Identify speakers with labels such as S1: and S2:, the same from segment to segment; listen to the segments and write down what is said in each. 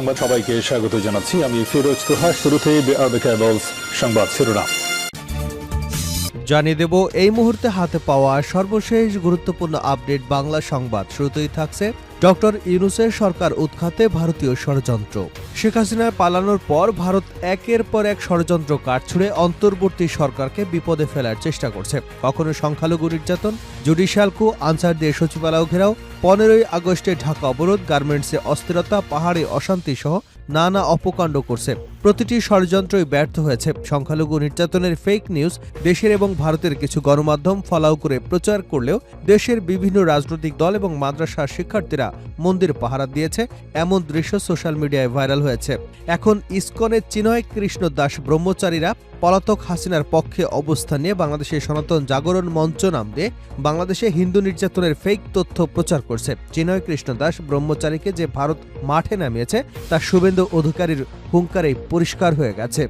S1: সংবাদ সবাইকে স্বাগত জানাচ্ছি। আমি ফিরোজ তোহা। শুরুতেই সংবাদ শিরোনাম
S2: জানিয়ে দেব এই মুহূর্তে হাতে পাওয়া সর্বশেষ গুরুত্বপূর্ণ আপডেট বাংলা সংবাদ। শুরুতেই থাকছে ডক্টর ইউনূসের সরকার উৎখাতে ভারতীয় ষড়যন্ত্র। শেখ হাসিনার পালানোর পর ভারত একের পর এক ষড়যন্ত্র কাটছুড়ে অন্তর্বর্তী সরকারকে বিপদে ফেলার চেষ্টা করছে। কখনো সংখ্যালঘু নির্যাতন, জুডিশিয়াল কু, আনসার দিয়ে সচিবালয় ঘেরাও, 15ই আগস্টে ঢাকা অবরোধ, গার্মেন্টসে অস্থিরতা, পাহাড়ে অশান্তি সহ নানা অপকাণ্ড করছে। প্রতিটি ষড়যন্ত্রই ব্যর্থ হয়েছে। সংখ্যালঘু নির্যাতনের ফেক নিউজ দেশের এবং ভারতের কিছু গণমাধ্যম ফলাও করে প্রচার করলেও দেশের বিভিন্ন রাজনৈতিক দল এবং মাদ্রাসার শিক্ষার্থীরা মন্দির পাহারা দিয়েছে, এমন দৃশ্য সোশ্যাল মিডিয়ায় ভাইরাল হয়েছে। এখন ইসকনের চিনয় কৃষ্ণ দাস ব্রহ্মচারীরা পলাতক হাসিনার পক্ষে অবস্থান নিয়ে বাংলাদেশের সনাতন জাগরণ মঞ্চ নাম দিয়ে বাংলাদেশে হিন্দু নির্যাতনের ফেক তথ্য প্রচার করছে। চিনয় কৃষ্ণ দাস ব্রহ্মচারীকে যে ভারত মাঠে নামিয়েছে তা শুভেন্দু অধিকারীর হুঙ্কারেই পরিষ্কার হয়ে গেছে।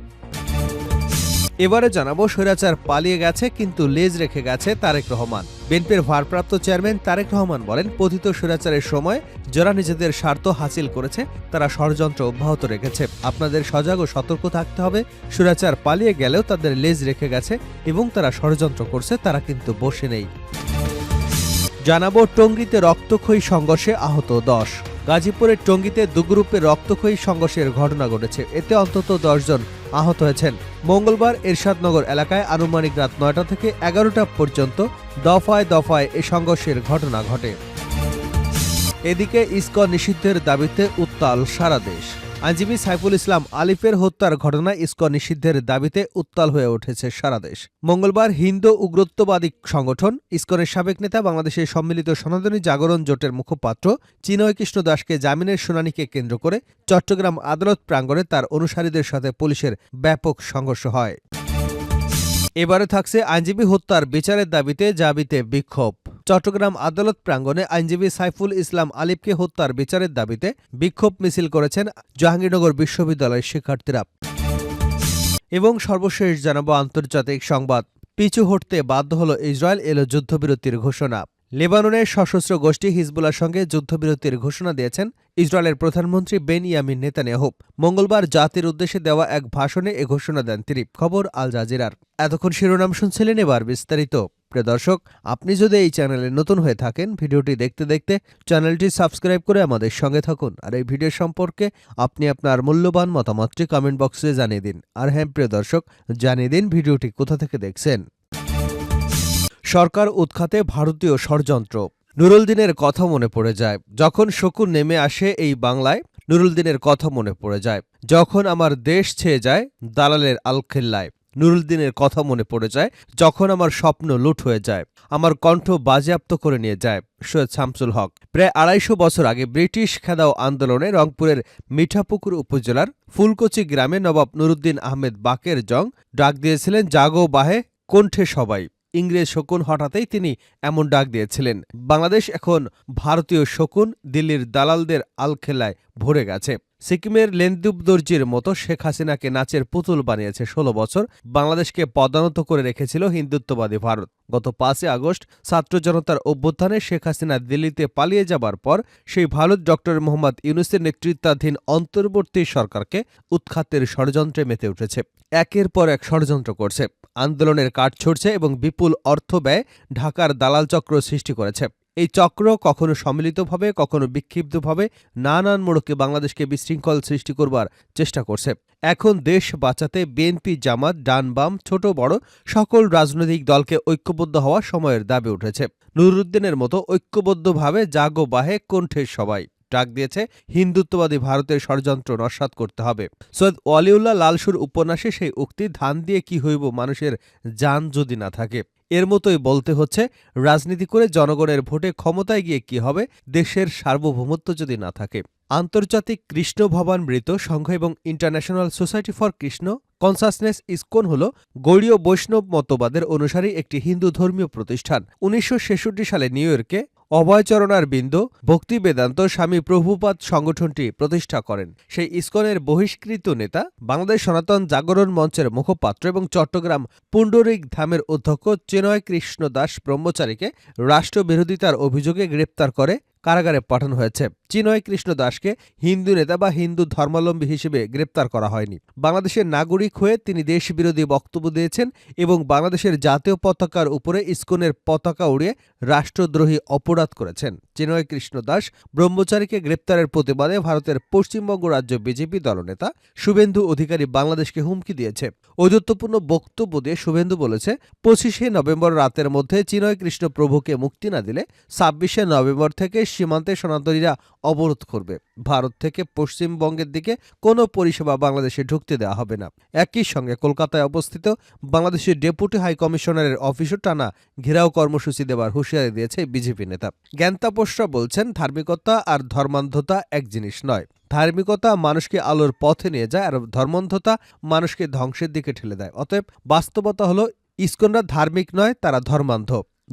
S2: এবারে জানাবো, স্বৈরাচার পালিয়ে গেছে কিন্তু লেজ রেখে গেছে তারেক রহমান। বিএনপির ভারপ্রাপ্ত চেয়ারম্যান তারেক রহমান বলেন, পতিত স্বৈরাচারের সময় যারা নিজেদের স্বার্থ হাসিল করেছে তারা ষড়যন্ত্র অব্যাহত রেখেছে। আপনাদের সজাগ ও সতর্ক থাকতে হবে। স্বৈরাচার পালিয়ে গেলেও তাদের লেজ রেখে গেছে এবং তারা ষড়যন্ত্র করছে, তারা কিন্তু বসে নেই। জানাবো, টঙ্গীতে রক্তক্ষয়ী সংঘর্ষে আহত 10। গাজীপুরের টঙ্গীতে দুগ্রুপের রক্তক্ষয়ী সংঘর্ষের ঘটনা ঘটেছে। এতে অন্তত 10 জন আহত হয়েছেন। মঙ্গলবার এরশাদনগর এলাকায় আনুমানিক রাত 9টা থেকে 11টা পর্যন্ত দফায় দফায় এ সংঘর্ষের ঘটনা ঘটে। এদিকে ইসকন নিষিদ্ধের দাবিতে উত্তাল সারা দেশ। আইনজীবী সাইফুল ইসলাম আলিফের হত্যার ঘটনায় ইসকন নিষিদ্ধের দাবিতে উত্তাল হয়ে উঠেছে সারা দেশ। মঙ্গলবার হিন্দু উগ্রত্ববাদী সংগঠন ইসকনের সাবেক নেতা, বাংলাদেশের সম্মিলিত সনাতনী জাগরণ জোটের মুখপাত্র চিনয় কৃষ্ণ দাসকে জামিনের শুনানিকে কেন্দ্র করে চট্টগ্রাম আদালত প্রাঙ্গণে তার অনুসারীদের সাথে পুলিশের ব্যাপক সংঘর্ষ হয়। এবারে থাকছে আইনজীবী হত্যার বিচারের দাবিতে জাবিতে বিক্ষোভ। চট্টগ্রাম আদালত প্রাঙ্গণে আইনজীবী সাইফুল ইসলাম আলিফকে হত্যার বিচারের দাবিতে বিক্ষোভ মিছিল করেছেন জাহাঙ্গীরনগর বিশ্ববিদ্যালয়ের শিক্ষার্থীরা। এবং সর্বশেষ জানাবো আন্তর্জাতিক সংবাদ। পিছু হটতে বাধ্য হল ইসরায়েল, এলো যুদ্ধবিরতির ঘোষণা। লেবাননের সশস্ত্র গোষ্ঠী হিজবুল্লাহর সঙ্গে যুদ্ধবিরতির ঘোষণা দিয়েছেন ইসরায়েলের প্রধানমন্ত্রী বেনিয়ামিন নেতানিয়াহু। মঙ্গলবার জাতির উদ্দেশ্যে দেওয়া এক ভাষণে এ ঘোষণা দেন তিনি। খবর আল জাজিরার। এতক্ষণ শিরোনাম শুনছিলেন, এবার বিস্তারিত। প্রিয় দর্শক, আপনি যদি এই চ্যানেলে নতুন হয়ে থাকেন, ভিডিওটি দেখতে দেখতে চ্যানেলটি সাবস্ক্রাইব করে আমাদের সঙ্গে থাকুন। আর এই ভিডিও সম্পর্কে আপনি আপনার মূল্যবান মতামতটি কমেন্ট বক্সে জানিয়ে দিন। আর হ্যাঁ প্রিয় দর্শক, জানিয়ে দিন ভিডিওটি কোথা থেকে দেখছেন। সরকার উৎখাতে ভারতীয় ষড়যন্ত্র। নুরুল দিনের কথা মনে পড়ে যায়। যখন শকুন নেমে আসে এই বাংলায়, নুরুল দিনের কথা মনে পড়ে যায়। যখন আমার দেশ ছেয়ে যায় দালালের আলখেল্লায়, নুরুল দিনের কথা মনে পড়ে যায়। যখন আমার স্বপ্ন লুট হয়ে যায়, আমার কণ্ঠ বাজেয়াপ্ত করে নিয়ে যায়। সৈয়দ শামসুল হক। প্রায় 250 বছর আগে ব্রিটিশ খেদাও আন্দোলনে রংপুরের মিঠাপুকুর উপজেলার ফুলকচি গ্রামে নবাব নুরুদ্দিন আহমেদ বাকের জং ডাক দিয়েছিলেন, জাগো বাহে কণ্ঠে সবাই। ইংরেজ শকুন হঠাতেই তিনি এমন ডাক দিয়েছিলেন। বাংলাদেশ এখন ভারতীয় শকুন, দিল্লির দালালদের আলখেলায় ভরে গেছে। সিকিমের লেন্দুব দর্জির মতো শেখ হাসিনাকে নাচের পুতুল বানিয়েছে 16 বছর। বাংলাদেশকে পদানত করে রেখেছিল হিন্দুত্ববাদী ভারত। গত 5 আগস্ট ছাত্র জনতার অভ্যুত্থানে ষেখ হাসিনা দিল্লিতে পালিয়ে যাবার পর সেই ভারত ডক্টর মোহাম্মদ ইউনূসের নেতৃত্বাধীন অন্তর্বর্তী সরকারকে উৎখাতের ষড়যন্ত্রে মেতে উঠেছে। একের পর এক ষড়যন্ত্র করছে, আন্দোলনের কাঠ ছড়ছে এবং বিপুল অর্থ ব্যয় ঢাকার দালাল চক্র সৃষ্টি করেছে। এই চক্র কখনো সম্মিলিতভাবে, কখনো বিক্ষিপ্তভাবে নানান মোড়কে বাংলাদেশকে বিশৃঙ্খল সৃষ্টি করবার চেষ্টা করছে। এখন দেশ বাঁচাতে বিএনপি, জামাত, ডান বাম, ছোট বড় সকল রাজনৈতিক দলকে ঐক্যবদ্ধ হওয়া সময়ের দাবি উঠেছে। নুরুদ্দিনের মতো ঐক্যবদ্ধভাবে জাগো বাহে কণ্ঠের সবাই ডাক দিয়েছে, হিন্দুত্ববাদী ভারতের ষড়যন্ত্র নস্যাৎ করতে হবে। সৈয়দ ওয়ালিউল্লাহ লালসুর উপন্যাসে সেই উক্তি, ধান দিয়ে কি হইব মানুষের জান যদি না থাকে। এর মতোই বলতে হচ্ছে, রাজনীতি করে জনগণের ভোটে ক্ষমতায় গিয়ে কি হবে দেশের সার্বভৌমত্ব যদি না থাকে। আন্তর্জাতিক কৃষ্ণ ভবামৃত সংঘ এবং international society for Krishna consciousness ISKCON হল গৌড়ীয় বৈষ্ণব মতবাদের অনুসারী একটি হিন্দু ধর্মীয় প্রতিষ্ঠান। 1966 সালে নিউ ইয়র্কে অভয়চরণার বিন্দু ভক্তি বেদান্ত স্বামী প্রভুপাদ সংগঠনটি প্রতিষ্ঠা করেন। সেই ইসকনের বহিষ্কৃত নেতা বাংলাদেশ সনাতন জাগরণ মঞ্চের মুখপাত্র এবং চট্টগ্রাম পুণ্ডরিক ধামের অধ্যক্ষ চিনয় কৃষ্ণ দাস ব্রহ্মচারীকে রাষ্ট্রবিরোধিতার অভিযোগে গ্রেপ্তার করে কারাগারে পাঠানো হয়েছে। চিন্ময় কৃষ্ণ দাসকে হিন্দু নেতা বা হিন্দু ধর্মাবলম্বী হিসেবে গ্রেপ্তার করা হয়নি। বাংলাদেশের নাগরিক হয়ে তিনি দেশবিরোধী বক্তব্য দিয়েছেন এবং বাংলাদেশের জাতীয় পতাকার উপরে ইসকনের পতাকা উড়িয়ে রাষ্ট্রদ্রোহী অপরাধ করেছেন। চিন্ময় কৃষ্ণ দাস ব্রহ্মচারীকে গ্রেপ্তারের প্রতিবাদে ভারতের পশ্চিমবঙ্গ রাজ্য বিজেপি দলনেতা শুভেন্দু অধিকারী বাংলাদেশকে হুমকি দিয়েছে। ঔদ্ধত্যপূর্ণ বক্তব্য দিয়ে শুভেন্দু বলেছে, 25শে নভেম্বর রাতের মধ্যে চিন্ময় কৃষ্ণ প্রভুকে মুক্তি না দিলে 26শে নভেম্বর থেকে সীমান্তে সনাতনীরা অবরোধ করবে। ভারত থেকে পশ্চিমবঙ্গের দিকে কোনো পরিষেবা বাংলাদেশে ঢুকতে দেওয়া হবে না। একই সঙ্গে কলকাতায় অবস্থিত বাংলাদেশের ডেপুটি হাই কমিশনারের অফিসও টানা ঘেরাও কর্মসূচি দেওয়ার হুঁশিয়ারি দিয়েছে বিজেপি নেতা। জ্ঞানতাপসরা বলছেন, ধার্মিকতা আর ধর্মান্ধতা এক জিনিস নয়। ধার্মিকতা মানুষকে আলোর পথে নিয়ে যায় আর ধর্মান্ধতা মানুষকে ধ্বংসের দিকে ঠেলে দেয়। অতএব বাস্তবতা হলো ইসকনরা ধার্মিক নয়, তারা ধর্মান্ধ।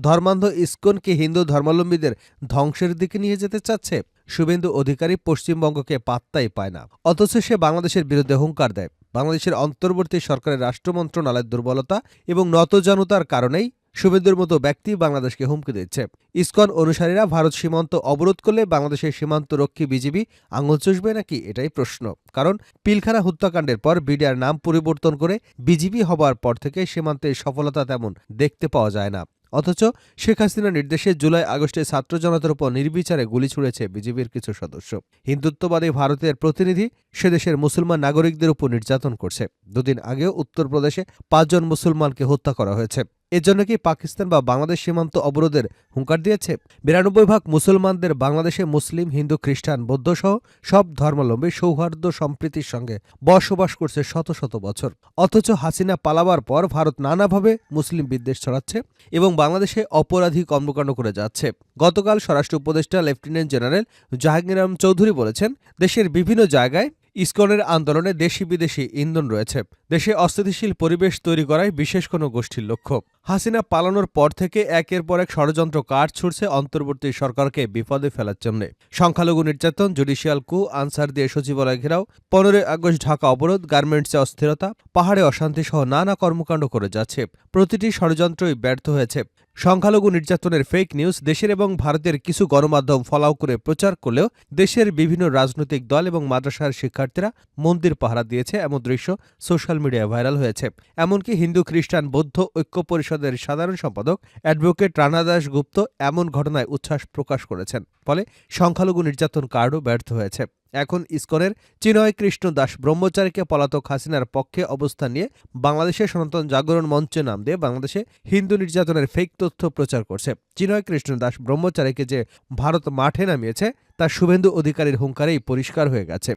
S2: ধর্মান্ধ ইসকনকে হিন্দু ধর্মাবলম্বীদের ধ্বংসের দিকে নিয়ে যেতে চাচ্ছে। শুভেন্দু অধিকারী পশ্চিমবঙ্গকে পাত্তাই পায় না, অথচ সে বাংলাদেশের বিরুদ্ধে হুঙ্কার দেয়। বাংলাদেশের অন্তর্বর্তী সরকারের রাষ্ট্র মন্ত্রণালয়ের দুর্বলতা এবং নতজানুতার কারণেই শুভেন্দুর মতো ব্যক্তি বাংলাদেশকে হুমকি দিচ্ছে। ইসকন অনুসারীরা ভারত সীমান্ত অবরোধ করলে বাংলাদেশের সীমান্তরক্ষী বিজিবি আঙুল চুষবে নাকি, এটাই প্রশ্ন। কারণ পিলখানা হত্যাকাণ্ডের পর বিডিআর নাম পরিবর্তন করে বিজিবি হবার পর থেকে সীমান্তের সফলতা তেমন দেখতে পাওয়া যায় না। অথচ শেখ হাসিনার নির্দেশে জুলাই আগস্টে ছাত্র জনতার উপর নির্বিচারে গুলি ছুড়েছে বিজিবির কিছু সদস্য। হিন্দুত্ববাদী ভারতের প্রতিনিধি সেদেশের মুসলমান নাগরিকদের উপর নির্যাতন করছে। দুদিন আগেও উত্তরপ্রদেশে 5 জন মুসলমানকে হত্যা করা হয়েছে। এজন্য কি পাকিস্তান বা বাংলাদেশ সীমান্ত অবরোধের হুঙ্কার দিয়েছে? 92% মুসলমানদের বাংলাদেশে মুসলিম, হিন্দু, খ্রিস্টান, বৌদ্ধসহ সব ধর্মাবলম্বী সৌহার্দ্য সম্প্রীতির সঙ্গে বসবাস করছে শত শত বছর। অথচ হাসিনা পালাবার পর ভারত নানাভাবে মুসলিম বিদ্বেষ ছড়াচ্ছে এবং বাংলাদেশে অপরাধী কর্মকাণ্ড করে যাচ্ছে। গতকাল স্বরাষ্ট্র উপদেষ্টা লেফটেন্যান্ট জেনারেল জাহাঙ্গীর আলম চৌধুরী বলেছেন, দেশের বিভিন্ন জায়গায় ইসকনের আন্দোলনে দেশি বিদেশি ইন্ধন রয়েছে। দেশে অস্থিতিশীল পরিবেশ তৈরি করাই বিশেষ কোনো গোষ্ঠীর লক্ষ্য। হাসিনা পালানোর পর থেকে একের পর এক ষড়যন্ত্র কাঠ ছুড়ছে অন্তর্বর্তী সরকারকে বিপদে ফেলার জন্য। সংখ্যালঘু নির্যাতন, জুডিশিয়াল কু, আনসার দিয়ে সচিবালয় ঘেরাও, 15 আগস্ট ঢাকা অবরোধ, গার্মেন্টসে অস্থিরতা, পাহাড়ে অশান্তি সহ নানা কর্মকাণ্ড করে যাচ্ছে। প্রতিটি ষড়যন্ত্রই ব্যর্থ হয়েছে। সংখ্যালঘু নির্যাতনের ফেক নিউজ দেশের এবং ভারতের কিছু গণমাধ্যম ফলাও করে প্রচার করলেও দেশের বিভিন্ন রাজনৈতিক দল এবং মাদ্রাসার শিক্ষার্থীরা মন্দির পাহারা দিয়েছে, এমন দৃশ্য সোশ্যাল মিডিয়ায় ভাইরাল হয়েছে। এমনকি হিন্দু, খ্রিস্টান, বৌদ্ধ ঐক্য পরিষদের সাধারণ সম্পাদক অ্যাডভোকেট রানা দাস গুপ্ত এমন ঘটনায় উচ্ছ্বাস প্রকাশ করেছেন। ফলে সংখ্যালঘু নির্যাতন কার্ডও ব্যর্থ হয়েছে। এখন ইসকনের চিন্ময় কৃষ্ণ দাস ব্রহ্মচারীকে পলাতক হাসিনার পক্ষে অবস্থান নিয়ে বাংলাদেশের সনাতন জাগরণ মঞ্চে নাম দিয়ে বাংলাদেশে হিন্দু নির্যাতনের ফেক তথ্য প্রচার করছে। চিন্ময় কৃষ্ণ দাস ব্রহ্মচারীকে যে ভারত মাঠে নামিয়েছে তা শুভেন্দু অধিকারীর হুঙ্কারেই পরিষ্কার হয়ে গেছে।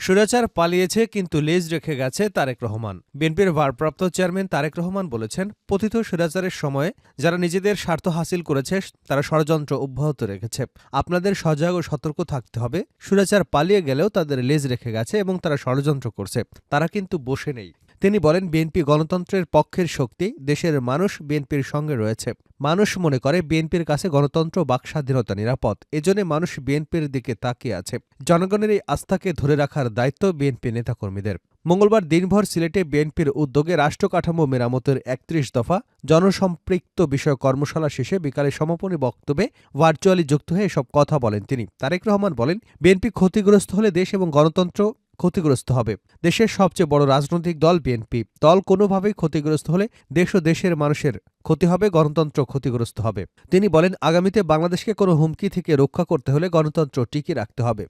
S2: স্বৈরাচার পালিয়েছে কিন্তু লেজ রেখে গেছে তারেক রহমান। বিএনপির ভারপ্রাপ্ত চেয়ারম্যান তারেক রহমান বলেছেন, পতিত স্বৈরাচারের সময়ে যারা নিজেদের স্বার্থ হাসিল করেছে তারা ষড়যন্ত্র অব্যাহত রেখেছে। আপনাদের সজাগ ও সতর্ক থাকতে হবে। স্বৈরাচার পালিয়ে গেলেও তাদের লেজ রেখে গেছে এবং তারা ষড়যন্ত্র করছে, তারা কিন্তু বসে নেই। তিনি বলেন, বিএনপি গণতন্ত্রের পক্ষের শক্তি, দেশের মানুষ বিএনপির সঙ্গে রয়েছে। মানুষ মনে করে বিএনপির কাছে গণতন্ত্র, বাকস্বাধীনতা নিরাপদ। এজন্য মানুষ বিএনপির দিকে তাকিয়ে আছে। জনগণের এই আস্থাকে ধরে রাখার দায়িত্ব বিএনপি নেতাকর্মীদের। মঙ্গলবার দিনভর সিলেটে বিএনপির উদ্যোগে রাষ্ট্রকাঠামো মেরামতের 31 দফা জনসম্পৃক্ত বিষয় কর্মশালা শেষে বিকালে সমাপনী বক্তব্যে ভার্চুয়ালি যুক্ত হয়ে এসব কথা বলেন তিনি। তারেক রহমান বলেন, বিএনপি ক্ষতিগ্রস্ত হলে দেশ এবং গণতন্ত্র ক্ষতিগ্রস্ত হবে। দেশের সবচেয়ে বড় রাজনৈতিক দল বিএনপি। দল কোনোভাবেই ক্ষতিগ্রস্ত হলে দেশ ও দেশের মানুষের ক্ষতি হবে, গণতন্ত্র ক্ষতিগ্রস্ত হবে। তিনি বলেন, আগামীতে বাংলাদেশকে কোনো হুমকি থেকে রক্ষা করতে হলে গণতন্ত্র টিকিয়ে রাখতে হবে।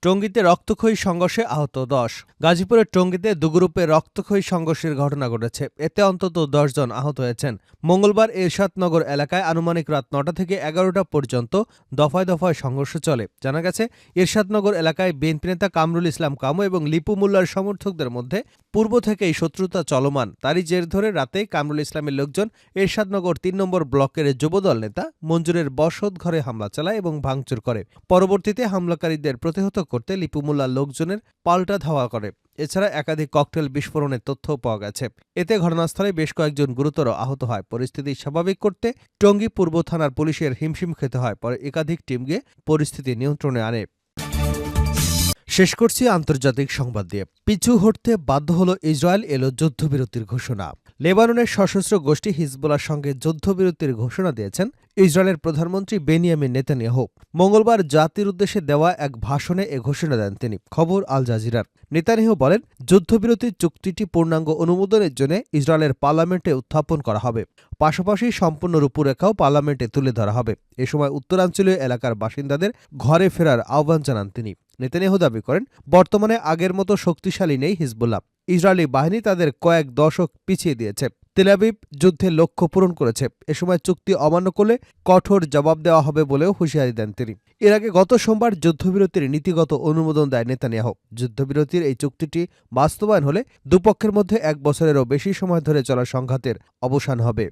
S2: টঙ্গীতে রক্তক্ষয়ী সংঘর্ষে আহত 10। গাজীপুরের টঙ্গীতে দুগ্রুপে রক্তক্ষয়ী সংঘর্ষের ঘটনা ঘটেছে। এতে অন্তত 10 জন আহত হয়েছেন। মঙ্গলবার এরশাদনগর এলাকায় আনুমানিক রাত 9টা থেকে 11টা পর্যন্ত দফায় দফায় সংঘর্ষ চলে। জানা গেছে, এরশাদনগর এলাকায় বিএনপি নেতা কামরুল ইসলাম কামু এবং লিপু মোল্লার সমর্থকদের মধ্যে পূর্ব থেকেই শত্রুতা চলমান। তারই জের ধরে রাতে কামরুল ইসলামের লোকজন এরশাদনগর 3 নম্বর ব্লকের যুবদল নেতা মঞ্জুরের বসত ঘরে হামলা চালায় এবং ভাঙচুর করে। পরবর্তীতে হামলাকারীদের প্রতিহত করতে লিপু মোল্লার লোকজনের পাল্টা ধাওয়া করে। এছাড়া একাধিক ককটেল বিস্ফোরণের তথ্যও পাওয়া গেছে। এতে ঘটনাস্থলে বেশ কয়েকজন গুরুতর আহত হয়। পরিস্থিতি স্বাভাবিক করতে টঙ্গী পূর্ব থানার পুলিশের হিমশিম খেতে হয়। পরে একাধিক টিম গিয়ে পরিস্থিতি নিয়ন্ত্রণে আনে। শেষ করছি আন্তর্জাতিক সংবাদ দিয়ে। পিছু হটতে বাধ্য হল ইসরায়েল, এলো যুদ্ধবিরতির ঘোষণা। লেবাননের সশস্ত্র গোষ্ঠী হিজবুল্লাহর সঙ্গে যুদ্ধবিরতির ঘোষণা দিয়েছেন ইসরায়েলের প্রধানমন্ত্রী বেনিয়ামিন নেতানিয়াহু। মঙ্গলবার জাতির উদ্দেশ্যে দেওয়া এক ভাষণে এ ঘোষণা দেন তিনি। খবর আল জাজিরার। নেতানিয়াহু বলেন, যুদ্ধবিরতি চুক্তিটি পূর্ণাঙ্গ অনুমোদনের জন্য ইসরায়েলের পার্লামেন্টে উত্থাপন করা হবে। পাশাপাশি সম্পূর্ণ রূপরেখাও পার্লামেন্টে তুলে ধরা হবে। এ সময় উত্তরাঞ্চলীয় এলাকার বাসিন্দাদের ঘরে ফেরার আহ্বান জানান তিনি। নেতানিয়াহু দাবি করেন, বর্তমানে আগের মতো শক্তিশালী নেই হিজবুল্লাহ। ইসরায়েলি বাহিনী তাদের কয়েক দশক পিছিয়ে দিয়েছে। তেল আবিব যুদ্ধের লক্ষ্য পূরণ করেছে। এ সময় চুক্তি অমান্য করলে কঠোর জবাব দেওয়া হবে বলেও হুঁশিয়ারি দেন তিনি। এর আগে গত সোমবার যুদ্ধবিরতির নীতিগত অনুমোদন দেয় নেতানিয়াহু। যুদ্ধবিরতির এই চুক্তিটি বাস্তবায়ন হলে দুপক্ষের মধ্যে 1 বছরেরও বেশি সময় ধরে চলা সংঘাতের অবসান হবে।